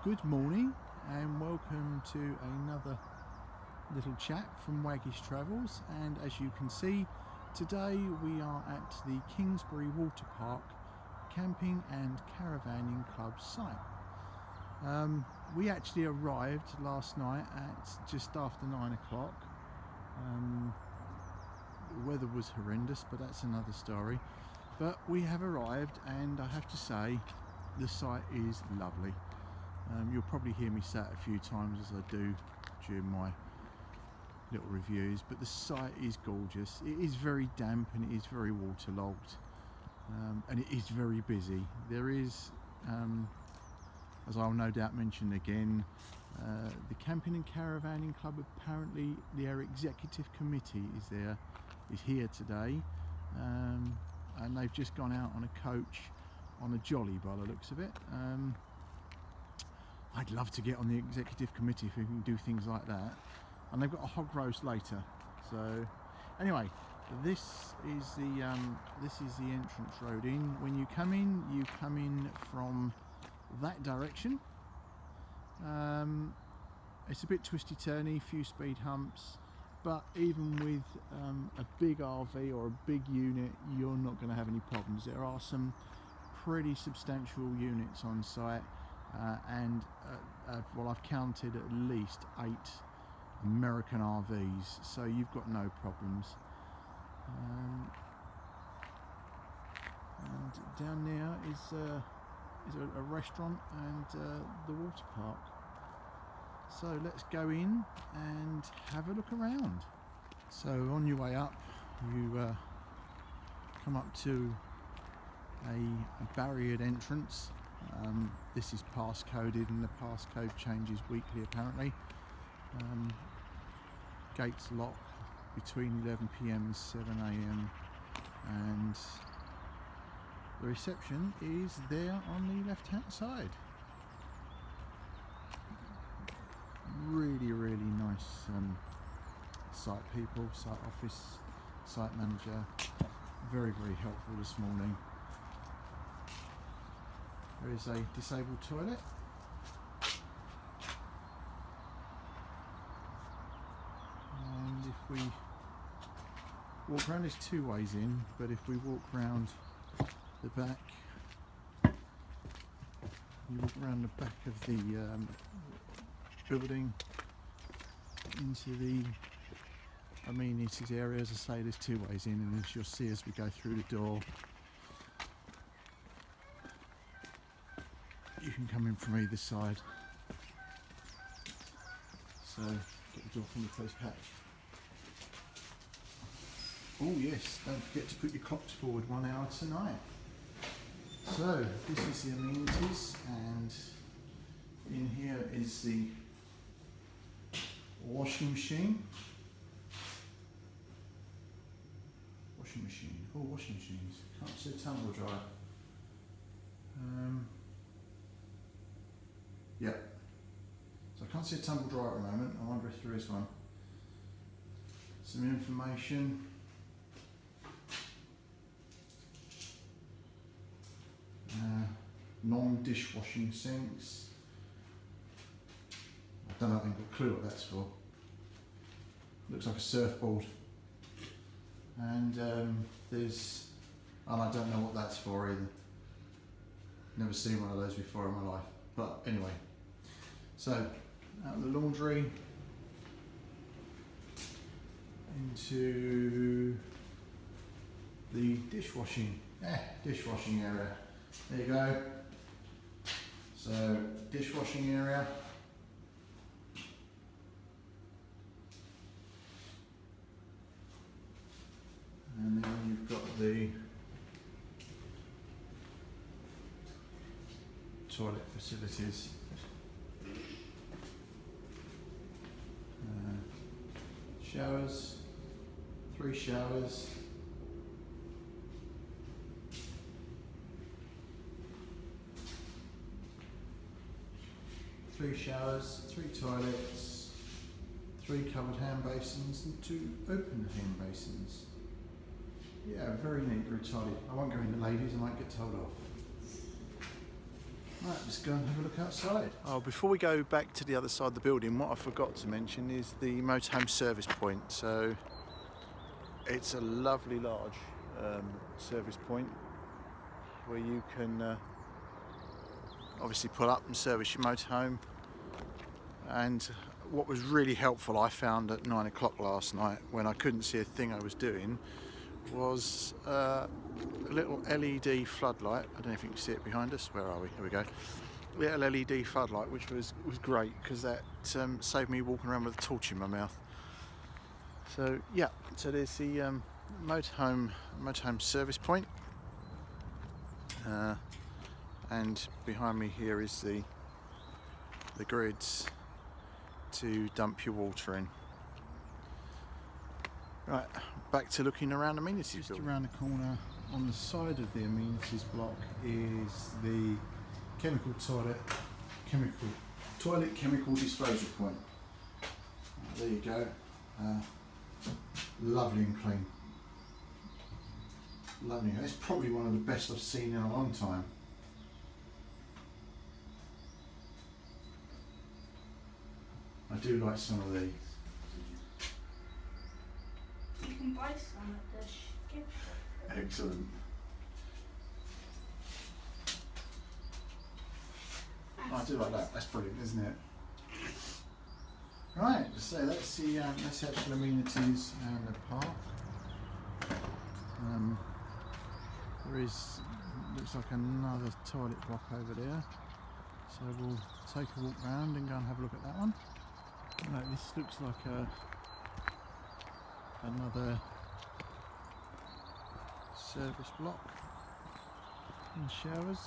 Good morning and welcome to another little chat from Waggish Travels, and as you can see today we are at the Kingsbury Water Park Camping and Caravanning Club site. We actually arrived last night at just after 9 o'clock. The weather was horrendous, but that's another story. But we have arrived, and I have to say the site is lovely. You'll probably hear me say it a few times as I do during my little reviews, but the site is gorgeous. It is very damp and it is very waterlogged, and it is very busy. There is, as I'll no doubt mention again, the Camping and Caravanning Club, apparently their Executive Committee is here today, and they've just gone out on a coach on a jolly by the looks of it. I'd love to get on the Executive Committee if we can do things like that. And they've got a hog roast later. So anyway, this is the entrance road in. When you come in from that direction. It's a bit twisty turny, few speed humps, but even with a big RV or a big unit, you're not going to have any problems. There are some pretty substantial units on site, and well, I've counted at least 8 American RVs, so you've got no problems. And down there is a restaurant and the water park. So let's go in and have a look around. So on your way up, you come up to a barriered entrance. This is pass-coded, and the passcode changes weekly apparently. Gates lock between 11 PM and 7 AM, and the reception is there on the left hand side. Really nice site people, site office, site manager, very helpful this morning. There is a disabled toilet. And if we walk around, there's 2 ways in, but if we walk round the back, you walk around the back of the building into the amenities area. As I say, there's 2 ways in, and as you'll see as we go through the door, you can come in from either side. So get the door from the closed patch. Oh yes, don't forget to put your clocks forward 1 hour tonight. So this is the amenities, and in here is the washing machine. Oh, washing machines. Can't see a tumble dryer. Yep. So I can't see a tumble dryer at the moment. I wonder if there is one. Some information. Non-dishwashing sinks. I don't know, I haven't got a clue what that's for. Looks like a surfboard. And there's, and I don't know what that's for either. Never seen one of those before in my life. But anyway, so out of the laundry into the dishwashing area. There you go. So dishwashing area. And then you've got the toilet facilities. Showers, 3 showers. 3 showers, 3 toilets, 3 covered hand basins and 2 open hand basins. Yeah, very neat, very tidy. I won't go into ladies, I might get told off. Right, let's go and have a look outside. Oh, before we go back to the other side of the building, what I forgot to mention is the motorhome service point. So it's a lovely large service point where you can obviously pull up and service your motorhome. And what was really helpful, I found at 9 o'clock last night when I couldn't see a thing I was doing, was a little LED floodlight. I don't know if you can see it behind us. Where are we? Here we go. Little LED floodlight, which was great because that saved me walking around with a torch in my mouth. So yeah, so there's the motorhome service point, and behind me here is the grids to dump your water in. Right, back to looking around amenities. Just around the corner on the side of the amenities block is the toilet chemical disposal point. There you go. Lovely and clean. Lovely. It's probably one of the best I've seen in a long time. I do like some of these. You can buy some at the gift shop. Excellent. I do like that. That's brilliant, isn't it? Right. So that's the actual amenities and the park. There is, looks like another toilet block over there. So we'll take a walk round and go and have a look at that one. No, this looks like another service block and showers.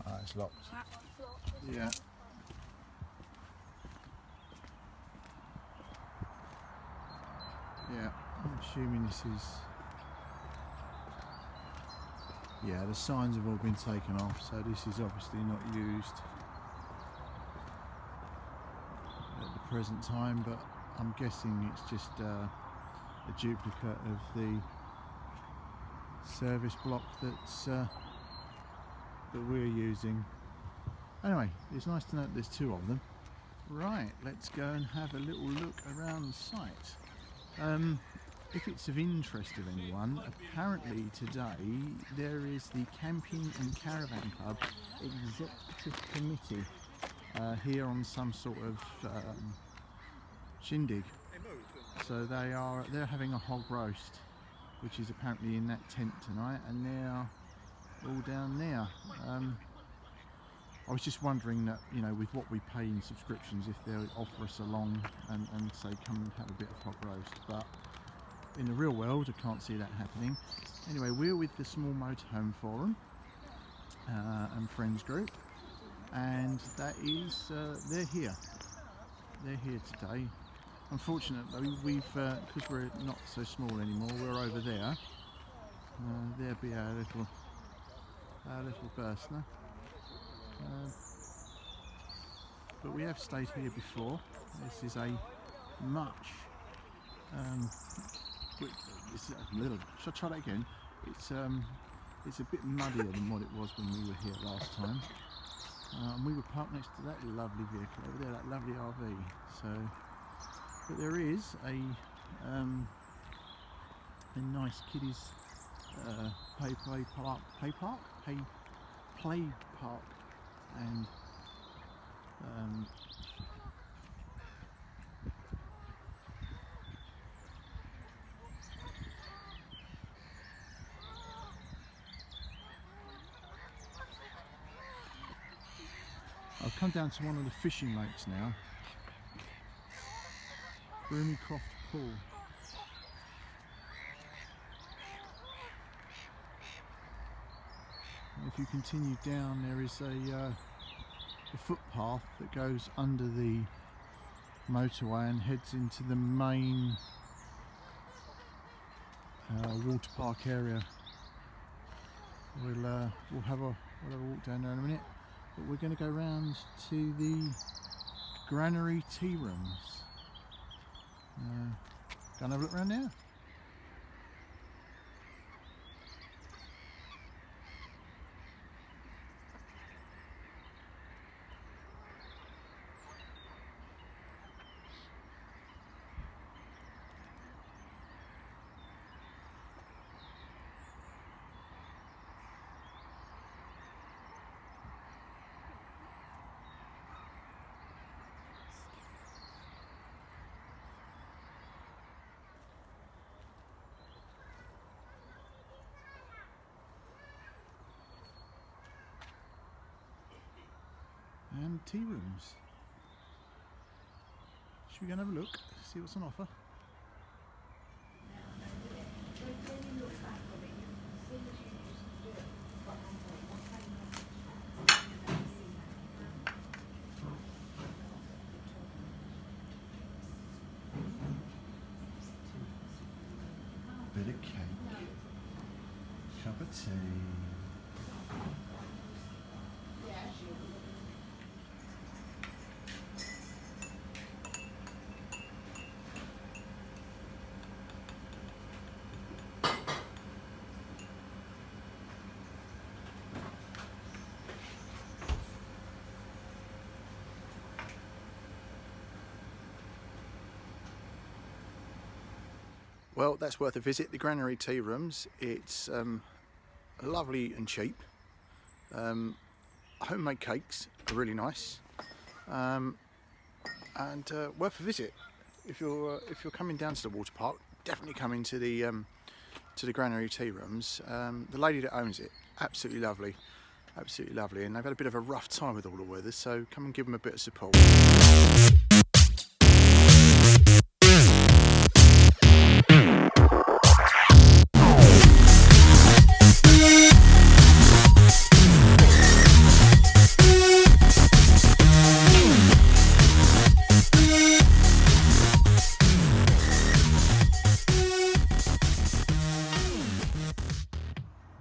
Ah, it's locked. Yeah. Yeah, I'm assuming this is... Yeah, the signs have all been taken off, so this is obviously not used at the present time, but I'm guessing it's just a duplicate of the service block that we're using. Anyway, it's nice to know that there's two of them. Right, let's go and have a little look around the site. If it's of interest of anyone, apparently today there is the Camping and Caravan Club Executive Committee here on some sort of shindig. So they're having a hog roast, which is apparently in that tent tonight, and they're all down there. I was just wondering that, you know, with what we pay in subscriptions, if they'll offer us along and say come and have a bit of hog roast, but in the real world I can't see that happening. Anyway, we're with the Small Motorhome Forum and Friends Group, and that is they're here today. Unfortunately, we've because we're not so small anymore, we're over there. There'll be our little Bursner. But we have stayed here before. This is a much shall I try that again? It's a bit muddier than what it was when we were here last time. And we were parked next to that lovely vehicle over there, that lovely RV. So, but there is a nice kiddies play park, and I've come down to one of the fishing lakes now, Croft Pool. And if you continue down, there is a footpath that goes under the motorway and heads into the main water park area. We'll have a walk down there in a minute, but we're going to go round to the Granary Tea Rooms. Go and have a look around now. And tea rooms. Should we go and have a look, see what's on offer? Bit of cake, cup of tea. Well, that's worth a visit, the Granary Tea Rooms. It's lovely and cheap. Homemade cakes are really nice, and worth a visit. If you're coming down to the water park, definitely come into the Granary Tea Rooms. The lady that owns it, absolutely lovely, and they've had a bit of a rough time with all the weather, so come and give them a bit of support.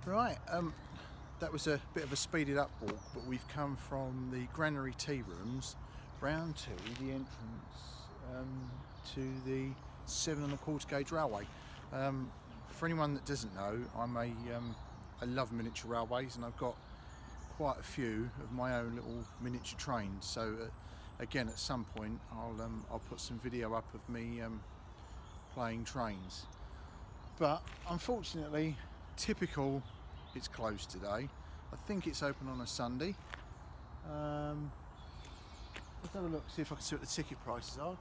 Right, that was a bit of a speeded up walk, but we've come from the Granary Tea Rooms round to the entrance to the 7¼ gauge railway. For anyone that doesn't know, I love miniature railways, and I've got quite a few of my own little miniature trains. So again, at some point, I'll put some video up of me playing trains. But unfortunately, typical, it's closed today. I think it's open on a Sunday. Let's have a look, see if I can see what the ticket prices are.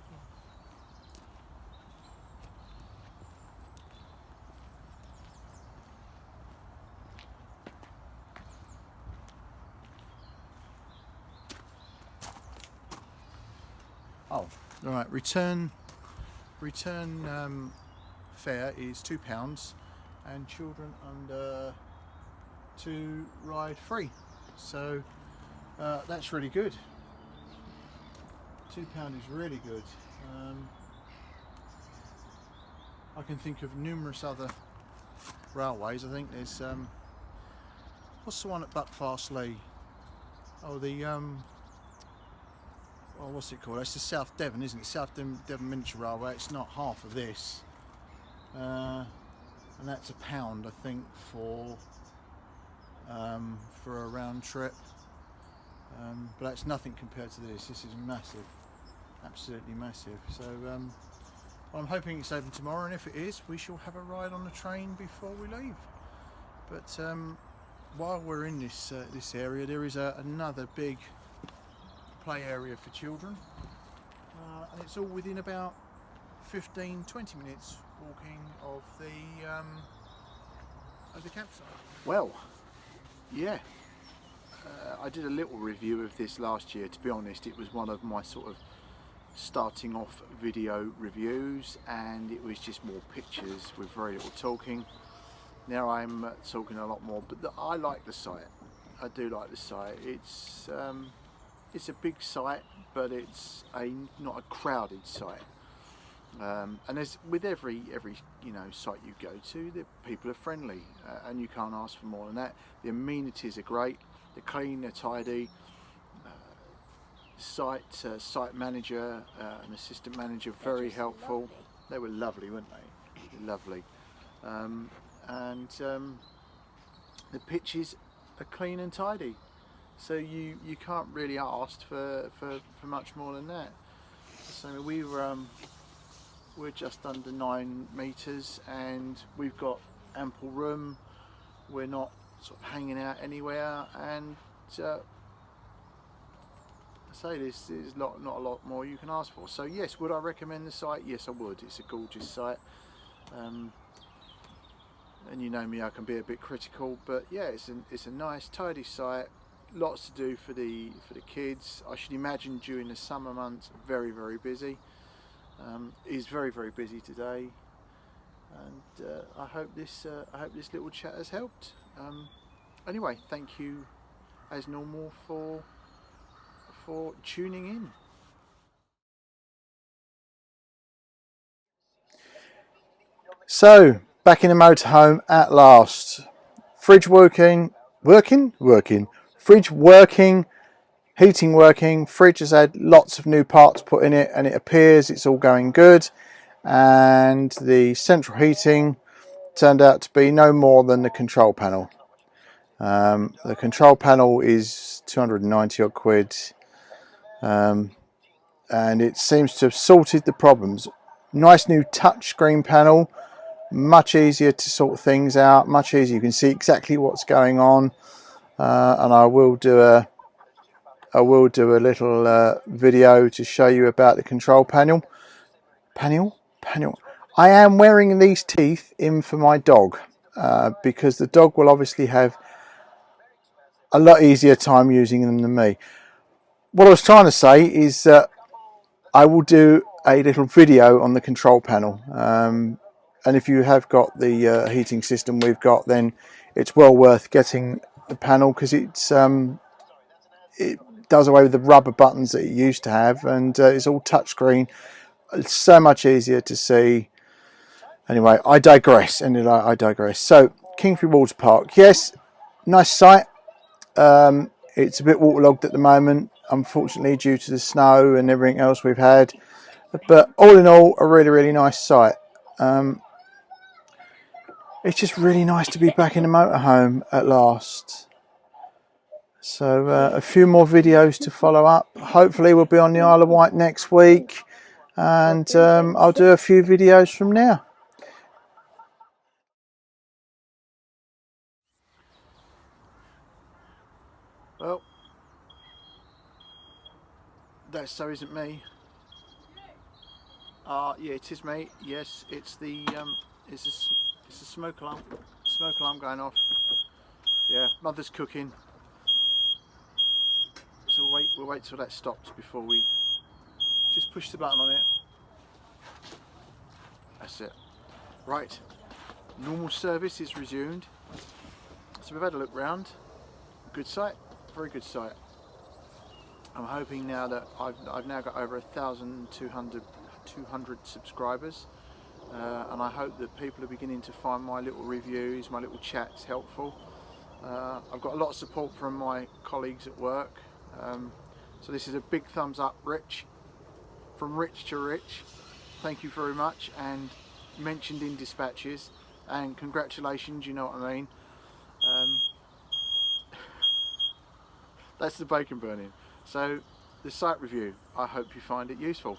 Oh, all right. Return fare is £2, and children under 2 ride free. So that's really good. £2 is really good. I can think of numerous other railways. I think there's what's the one at Buckfast Lee? Oh, the well, what's it called? It's the South Devon, isn't it? South Devon Miniature Railway. It's not half of this, and that's £1, I think, for a round trip. But that's nothing compared to this. This is massive, absolutely massive. So I'm hoping it's open tomorrow, and if it is, we shall have a ride on the train before we leave. But while we're in this area, there is another big play area for children, and it's all within about 15-20 minutes walking of the campsite. Well, yeah, I did a little review of this last year. To be honest, it was one of my sort of starting off video reviews, and it was just more pictures with very little talking. Now I'm talking a lot more, but I like the site. I do like the site. It's a big site, but it's not a crowded site. And as with every site you go to, the people are friendly, and you can't ask for more than that. The amenities are great. They're clean, they're tidy. site manager, and assistant manager, very helpful. Lovely. They were lovely, weren't they? Lovely. The pitches are clean and tidy, so you can't really ask for much more than that. So we're just under 9 metres, and we've got ample room. We're not sort of hanging out anywhere, and I say this is not a lot more you can ask for. So yes, would I recommend the site? Yes, I would. It's a gorgeous site, and you know me, I can be a bit critical, but yeah, it's a nice, tidy site. Lots to do for the kids. I should imagine during the summer months, very busy. It is very busy today, and I hope this little chat has helped. Anyway, thank you as normal for tuning in. So back in the motorhome at last. Fridge working. Fridge working. Heating working. Fridge has had lots of new parts put in it, and it appears it's all going good. And the central heating turned out to be no more than the control panel. The control panel is 290 odd quid, and it seems to have sorted the problems. Nice new touchscreen panel, much easier to sort things out, much easier. You can see exactly what's going on, and I will do a little video to show you about the control panel. I am wearing these teeth in for my dog, because the dog will obviously have a lot easier time using them than me. What I was trying to say is that I will do a little video on the control panel, and if you have got the heating system we've got, then it's well worth getting the panel, because it does away with the rubber buttons that it used to have, and it's all touchscreen. It's so much easier to see. Anyway, I digress. I digress. So Kingsbury Water Park, yes, nice site. It's a bit waterlogged at the moment, unfortunately, due to the snow and everything else we've had. But all in all, a really nice site. It's just really nice to be back in the motorhome at last. So a few more videos to follow up. Hopefully we'll be on the Isle of Wight next week, and I'll do a few videos from now. Well, that so isn't me. Yeah, it is me. Yes, it's the it's a smoke alarm. Smoke alarm going off. Yeah, mother's cooking. So we'll wait till that stops before we just push the button on it. That's it. Right, normal service is resumed. So we've had a look round. Good site, very good site. I'm hoping now that I've now got over 1,200 subscribers, and I hope that people are beginning to find my little reviews, my little chats helpful. I've got a lot of support from my colleagues at work, so this is a big thumbs up, Rich, from Rich to Rich. Thank you very much, and mentioned in dispatches, and congratulations, you know what I mean. That's the bacon burning. So the site review, I hope you find it useful.